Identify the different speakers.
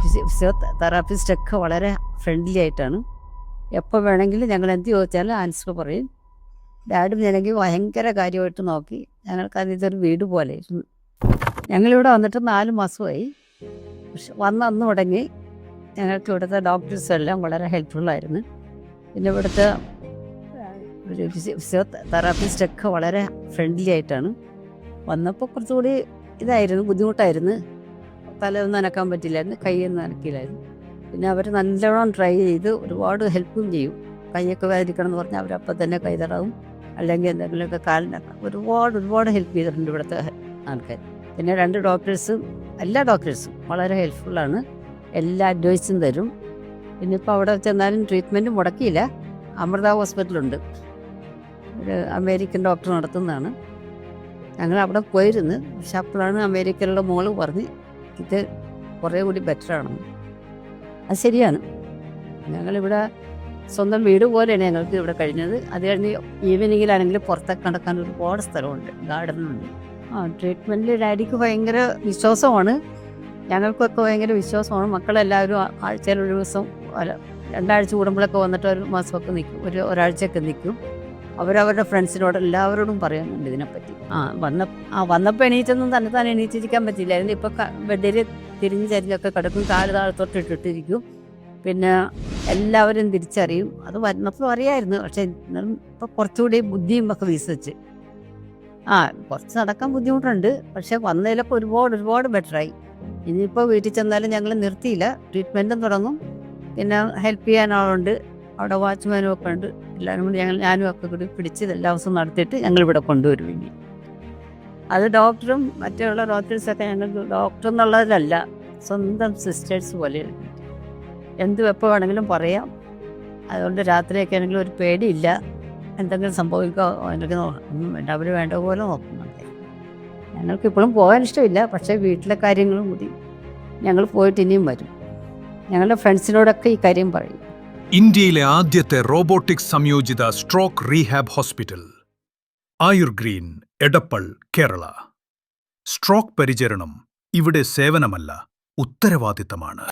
Speaker 1: ഫിസിയോതെറാപ്പിസ്റ്റൊക്കെ വളരെ ഫ്രണ്ട്ലി ആയിട്ടാണ്. എപ്പോൾ വേണമെങ്കിലും ഞങ്ങൾ എന്ത് ചോദിച്ചാലും ആൻസർ പറയും. ഡാഡും ഞാനെങ്കിൽ ഭയങ്കര കാര്യമായിട്ട് നോക്കി. ഞങ്ങൾക്കത് ഇതൊരു വീട് പോലെ ഇരുന്നു. ഞങ്ങളിവിടെ വന്നിട്ട് 4 മാസമായി. പക്ഷെ വന്ന അന്ന് തുടങ്ങി ഞങ്ങൾക്ക് ഇവിടുത്തെ ഡോക്ടേഴ്സെല്ലാം വളരെ ഹെൽപ്ഫുള്ളായിരുന്നു. പിന്നെ ഇവിടുത്തെ ഒരു ഫിസിയോതെറാപ്പിസ്റ്റൊക്കെ വളരെ ഫ്രണ്ട്ലി ആയിട്ടാണ്. വന്നപ്പോൾ കുറച്ചുകൂടി ബുദ്ധിമുട്ടായിരുന്നു. തലയൊന്നും അനക്കാൻ പറ്റില്ലായിരുന്നു, കൈയൊന്നും അനക്കില്ലായിരുന്നു. പിന്നെ അവർ നല്ലോണം ട്രൈ ചെയ്ത് ഒരുപാട് ഹെൽപ്പും ചെയ്യും. കൈയൊക്കെ വേദനിക്കണം എന്ന് പറഞ്ഞാൽ അവരപ്പം തന്നെ കൈ തടവും, അല്ലെങ്കിൽ എന്തെങ്കിലുമൊക്കെ കാലിനൊക്കെ ഒരുപാട് ഹെൽപ്പ് ചെയ്തിട്ടുണ്ട് ഇവിടുത്തെ ആൾക്കാർ. പിന്നെ 2 ഡോക്ടേഴ്സും എല്ലാ ഡോക്ടേഴ്സും വളരെ ഹെൽപ്ഫുള്ളാണ്. എല്ലാ അഡ്വൈസും തരും. പിന്നെ ഇപ്പോൾ അവിടെ ചെന്നാലും ട്രീറ്റ്മെൻറ്റ് മുടക്കിയില്ല. അമൃത ഹോസ്പിറ്റലുണ്ട്, ഒരു അമേരിക്കൻ ഡോക്ടർ നടത്തുന്നതാണ്. ഞങ്ങൾ അവിടെ പോയിരുന്നു. പക്ഷെ അപ്പോഴാണ് അമേരിക്കയിലുള്ള മോള് പറഞ്ഞ് ഇത് കുറേ കൂടി ബെറ്ററാണെന്ന്. അത് ശരിയാണ്. ഞങ്ങളിവിടെ സ്വന്തം വീട് പോലെയാണ് ഞങ്ങൾക്ക് ഇവിടെ കഴിഞ്ഞത്. അത് കഴിഞ്ഞ് ഈവനിങ്ങിലാണെങ്കിൽ പുറത്തൊക്കെ നടക്കാൻ ഒരുപാട് സ്ഥലമുണ്ട്, ഗാർഡനുണ്ട്. ട്രീറ്റ്മെൻറ്റിൽ ഡാഡിക്ക് ഭയങ്കര വിശ്വാസമാണ്. ഞങ്ങൾക്കൊക്കെ ഭയങ്കര വിശ്വാസമാണ്. മക്കളെല്ലാവരും ആഴ്ചയിൽ ഒരു ദിവസം 2 ആഴ്ച കൂടുമ്പോഴൊക്കെ വന്നിട്ട് ഒരു മാസമൊക്കെ നിൽക്കും, ഒരാഴ്ചയൊക്കെ നിൽക്കും. അവരവരുടെ ഫ്രണ്ട്സിനോട് എല്ലാവരോടും പറയുന്നുണ്ട് ഇതിനെപ്പറ്റി. വന്നപ്പോൾ എണീറ്റൊന്നും തന്നെ എണീറ്റിരിക്കാൻ പറ്റില്ലായിരുന്നു. ഇപ്പോൾ ബെഡിൽ തിരിഞ്ഞ് ചരിഞ്ഞൊക്കെ കിടക്കും, കാല് താഴത്തോട്ടിട്ടിരിക്കും. പിന്നെ എല്ലാവരും തിരിച്ചറിയും. അത് വന്നപ്പോൾ അറിയായിരുന്നു. പക്ഷെ ഇപ്പോൾ കുറച്ചുകൂടി ബുദ്ധിയും ഒക്കെ വികസിച്ച്. കുറച്ച് നടക്കാൻ ബുദ്ധിമുട്ടുണ്ട്. പക്ഷെ വന്നതിലൊക്കെ ഒരുപാട് ബെറ്ററായി. ഇനിയിപ്പോൾ വീട്ടിൽ ചെന്നാലും ഞങ്ങൾ നിർത്തിയില്ല, ട്രീറ്റ്മെൻറ്റും തുടങ്ങും. പിന്നെ ഹെൽപ്പ് ചെയ്യാൻ ആളുണ്ട്, അവിടെ വാച്ച്മാനും ഒക്കെ ഉണ്ട്. എല്ലാവരും കൂടി ഞാനും ഒക്കെ കൂടി പിടിച്ച് എല്ലാ ദിവസവും നടത്തിയിട്ട് ഞങ്ങളിവിടെ കൊണ്ടുവരും. ഇനി അത് ഡോക്ടറും മറ്റുള്ള ഡോക്ടേഴ്സൊക്കെ ഞങ്ങൾക്ക് ഡോക്ടർ എന്നുള്ളതിലല്ല, സ്വന്തം സിസ്റ്റേഴ്സ് പോലെയാണ്. എന്തും എപ്പോൾ വേണമെങ്കിലും പറയാം. അതുകൊണ്ട് രാത്രിയൊക്കെ ആണെങ്കിലും ഒരു പേടിയില്ല. എന്തെങ്കിലും സംഭവിക്കോ എനിക്ക് ഒന്നും വേണ്ട, അവർ വേണ്ട പോലെ നോക്കുന്നുണ്ട്. ഞങ്ങൾക്ക് ഇപ്പോഴും പോകാൻ ഇഷ്ടമില്ല. പക്ഷേ വീട്ടിലെ കാര്യങ്ങളും കൂടി ഞങ്ങൾ പോയിട്ട് ഇനിയും വരും. ഞങ്ങളുടെ ഫ്രണ്ട്സിനോടൊക്കെ ഈ കാര്യം പറയും.
Speaker 2: ഇന്ത്യയിലെ ആദ്യത്തെ റോബോട്ടിക്സ് സംയോജിത stroke rehab hospital Ayurgreen, Edappal, Kerala. Stroke പരിചരണം ഇവിടെ സേവനമല്ല, ഉത്തരവാദിത്തമാണ്.